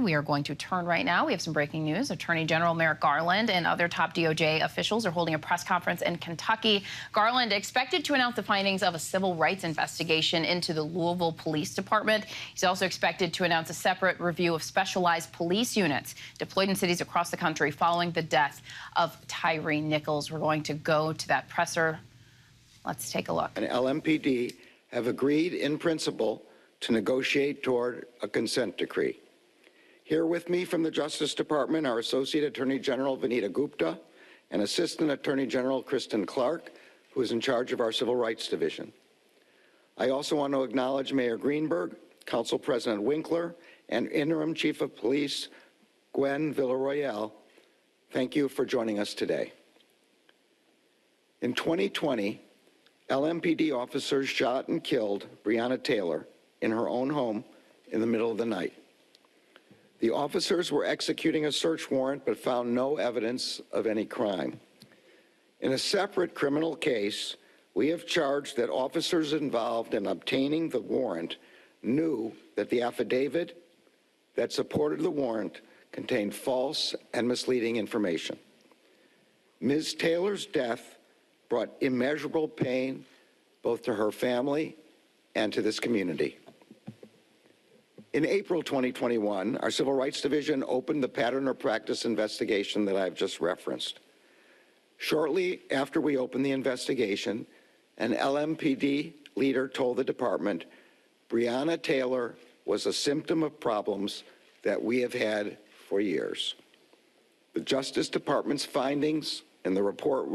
We are going to turn right now. We have some breaking news. Attorney General Merrick Garland and other top DOJ officials are holding a press conference in Kentucky. Garland expected to announce the findings of a civil rights investigation into the Louisville Police Department. He's also expected to announce a separate review of specialized police units deployed in cities across the country following the death of Tyree Nichols. We're going to go to that presser. Let's take a look. And LMPD have agreed in principle to negotiate toward a consent decree. Here with me from the Justice Department are Associate Attorney General Vanita Gupta and Assistant Attorney General Kristen Clark, who is in charge of our Civil Rights Division. I also want to acknowledge Mayor Greenberg, Council President Winkler, and Interim Chief of Police Gwen Villarroel. Thank you for joining us today. In 2020, LMPD officers shot and killed Breonna Taylor in her own home in the middle of the night. The officers were executing a search warrant but found no evidence of any crime. In a separate criminal case, we have charged that officers involved in obtaining the warrant knew that the affidavit that supported the warrant contained false and misleading information. Ms. Taylor's death brought immeasurable pain both to her family and to this community. In April 2021, our Civil Rights Division opened the pattern or practice investigation that I've just referenced. Shortly after we opened the investigation, an LMPD leader told the department Breonna Taylor was a symptom of problems that we have had for years. The Justice Department's findings in the report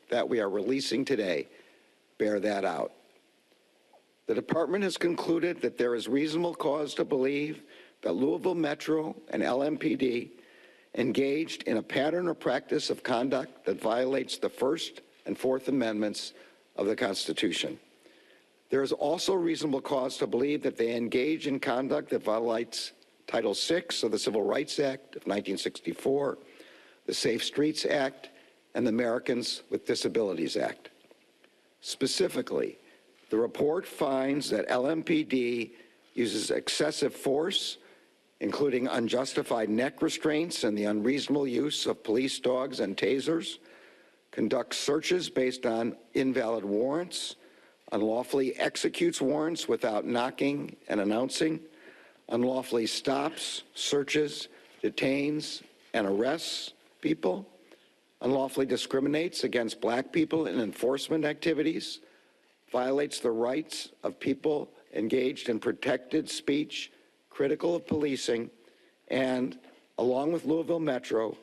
that we are releasing today bear that out. The department has concluded that there is reasonable cause to believe that Louisville Metro and LMPD engaged in a pattern or practice of conduct that violates the First and Fourth Amendments of the Constitution. There is also reasonable cause to believe that they engage in conduct that violates Title VI of the Civil Rights Act of 1964, the Safe Streets Act, and the Americans with Disabilities Act. Specifically, the report finds that LMPD uses excessive force, including unjustified neck restraints and the unreasonable use of police dogs and tasers, conducts searches based on invalid warrants, unlawfully executes warrants without knocking and announcing, unlawfully stops, searches, detains, and arrests people, unlawfully discriminates against Black people in enforcement activities, violates the rights of people engaged in protected speech, critical of policing, and, along with Louisville Metro,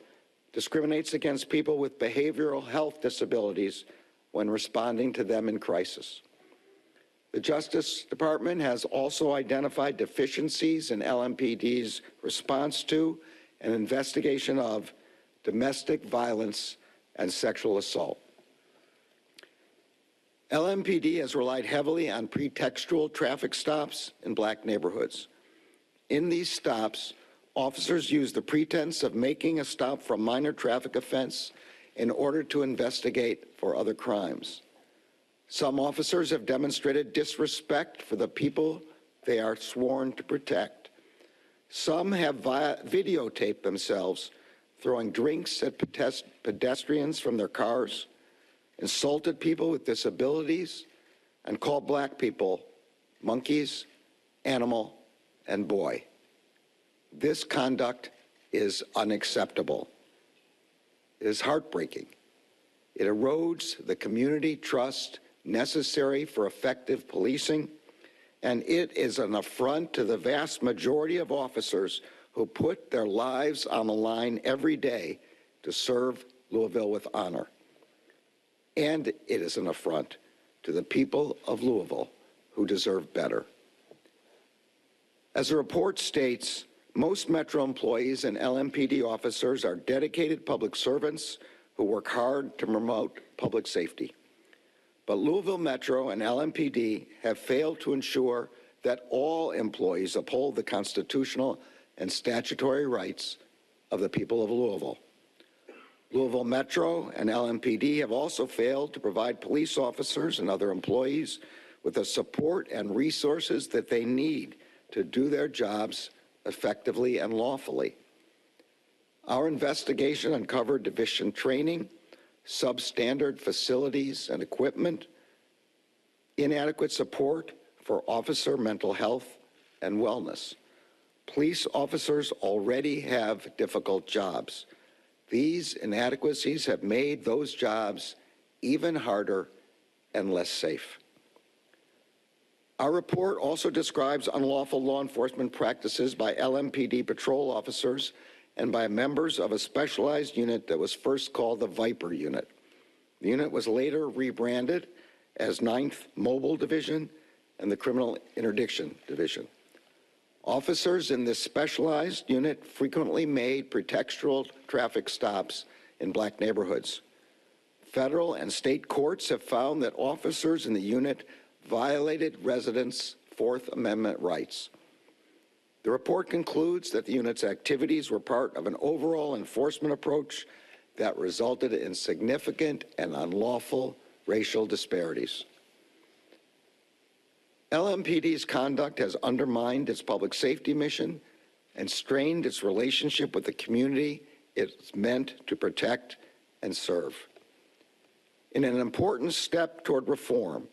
discriminates against people with behavioral health disabilities when responding to them in crisis. The Justice Department has also identified deficiencies in LMPD's response to and investigation of domestic violence and sexual assault. LMPD has relied heavily on pretextual traffic stops in Black neighborhoods. In these stops, officers use the pretense of making a stop for a minor traffic offense in order to investigate for other crimes. Some officers have demonstrated disrespect for the people they are sworn to protect. Some have videotaped themselves throwing drinks at pedestrians from their cars, insulted people with disabilities, and called Black people monkeys, animal, and boy. This conduct is unacceptable. It is heartbreaking. It erodes the community trust necessary for effective policing, and it is an affront to the vast majority of officers who put their lives on the line every day to serve Louisville with honor. And it is an affront to the people of Louisville who deserve better. As the report states, most Metro employees and LMPD officers are dedicated public servants who work hard to promote public safety. But Louisville Metro and LMPD have failed to ensure that all employees uphold the constitutional and statutory rights of the people of Louisville. Louisville Metro and LMPD have also failed to provide police officers and other employees with the support and resources that they need to do their jobs effectively and lawfully. Our investigation uncovered deficient training, substandard facilities and equipment, inadequate support for officer mental health and wellness. Police officers already have difficult jobs. These inadequacies have made those jobs even harder and less safe. Our report also describes unlawful law enforcement practices by LMPD patrol officers and by members of a specialized unit that was first called the Viper Unit. The unit was later rebranded as 9th Mobile Division and the Criminal Interdiction Division. Officers in this specialized unit frequently made pretextual traffic stops in black neighborhoods. Federal and state courts have found that officers in the unit violated residents' Fourth Amendment rights. The report concludes that the unit's activities were part of an overall enforcement approach that resulted in significant and unlawful racial disparities. LMPD's conduct has undermined its public safety mission and strained its relationship with the community it's meant to protect and serve. In an important step toward reform,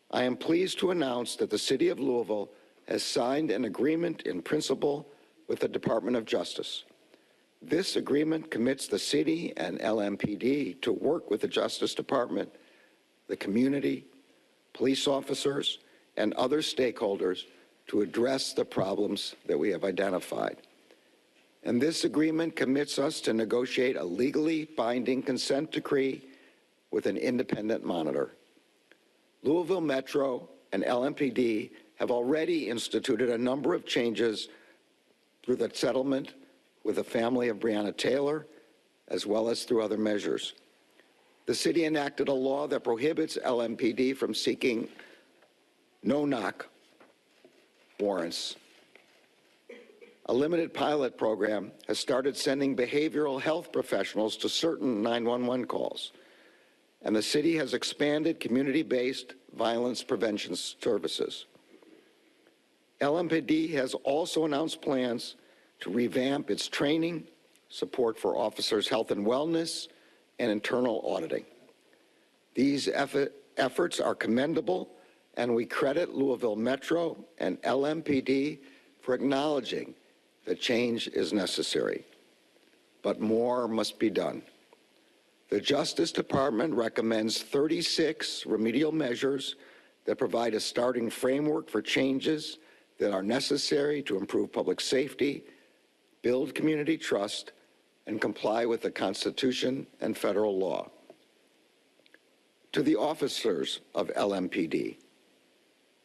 I am pleased to announce that the City of Louisville has signed an agreement in principle with the Department of Justice. This agreement commits the city and LMPD to work with the Justice Department, the community, police officers, and other stakeholders to address the problems that we have identified. And this agreement commits us to negotiate a legally binding consent decree with an independent monitor. Louisville Metro and LMPD have already instituted a number of changes through the settlement with the family of Breonna Taylor, as well as through other measures. The city enacted a law that prohibits LMPD from seeking no-knock warrants. A limited pilot program has started sending behavioral health professionals to certain 911 calls, and the city has expanded community-based violence prevention services. LMPD has also announced plans to revamp its training, support for officers' health and wellness, and internal auditing. These efforts are commendable, and we credit Louisville Metro and LMPD for acknowledging that change is necessary. But more must be done. The Justice Department recommends 36 remedial measures that provide a starting framework for changes that are necessary to improve public safety, build community trust, and comply with the Constitution and federal law. To the officers of LMPD,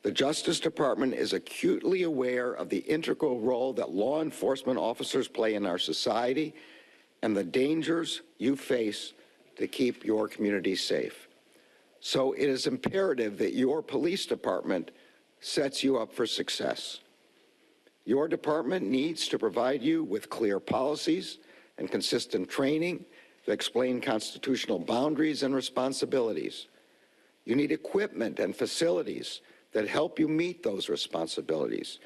the Justice Department is acutely aware of the integral role that law enforcement officers play in our society and the dangers you face to keep your community safe. So it is imperative that your police department sets you up for success. Your department needs to provide you with clear policies and consistent training that explain constitutional boundaries and responsibilities. You need equipment and facilities that help you meet those responsibilities.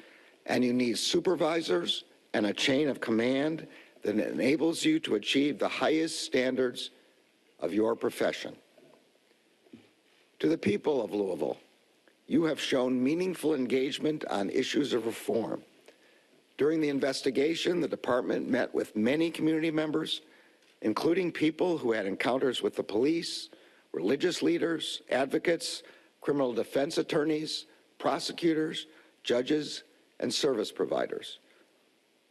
And you need supervisors and a chain of command that enables you to achieve the highest standards of your profession. To the people of Louisville, you have shown meaningful engagement on issues of reform. During the investigation, the department met with many community members, including people who had encounters with the police, religious leaders, advocates, criminal defense attorneys, prosecutors, judges, and service providers.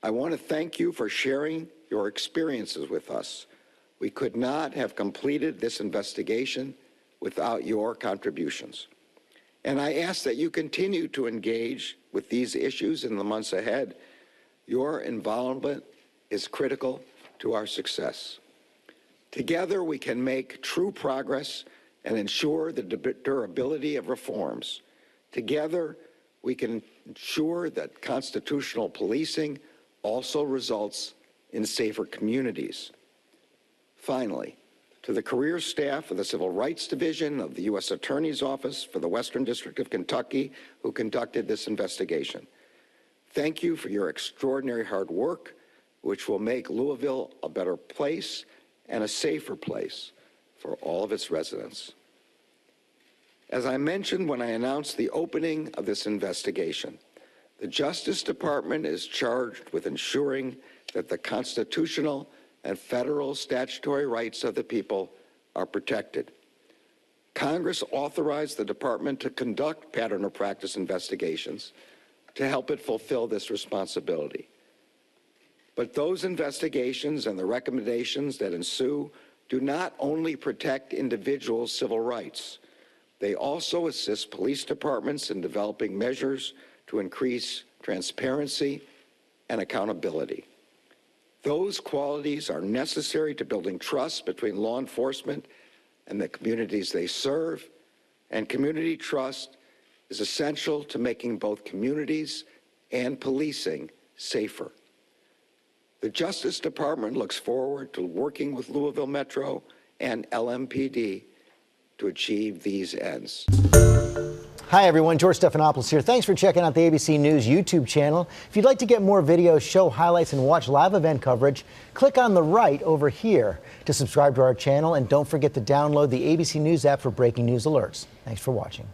I want to thank you for sharing your experiences with us. We could not have completed this investigation without your contributions. And I ask that you continue to engage with these issues in the months ahead. Your involvement is critical to our success. Together, we can make true progress and ensure the durability of reforms. Together, we can ensure that constitutional policing also results in safer communities. Finally, to the career staff of the Civil Rights Division of the U.S. Attorney's Office for the Western District of Kentucky who conducted this investigation, Thank you for your extraordinary hard work, which will make Louisville a better place and a safer place for all of its residents. As I mentioned when I announced the opening of this investigation, the Justice Department is charged with ensuring that the constitutional and federal statutory rights of the people are protected. Congress authorized the department to conduct pattern or practice investigations to help it fulfill this responsibility. But those investigations and the recommendations that ensue do not only protect individuals' civil rights, they also assist police departments in developing measures to increase transparency and accountability. Those qualities are necessary to building trust between law enforcement and the communities they serve, and community trust is essential to making both communities and policing safer. The Justice Department looks forward to working with Louisville Metro and LMPD to achieve these ends. Hi, everyone. George Stephanopoulos here. Thanks for checking out the ABC News YouTube channel. If you'd like to get more videos, show highlights, and watch live event coverage, click on the right over here to subscribe to our channel. And don't forget to download the ABC News app for breaking news alerts. Thanks for watching.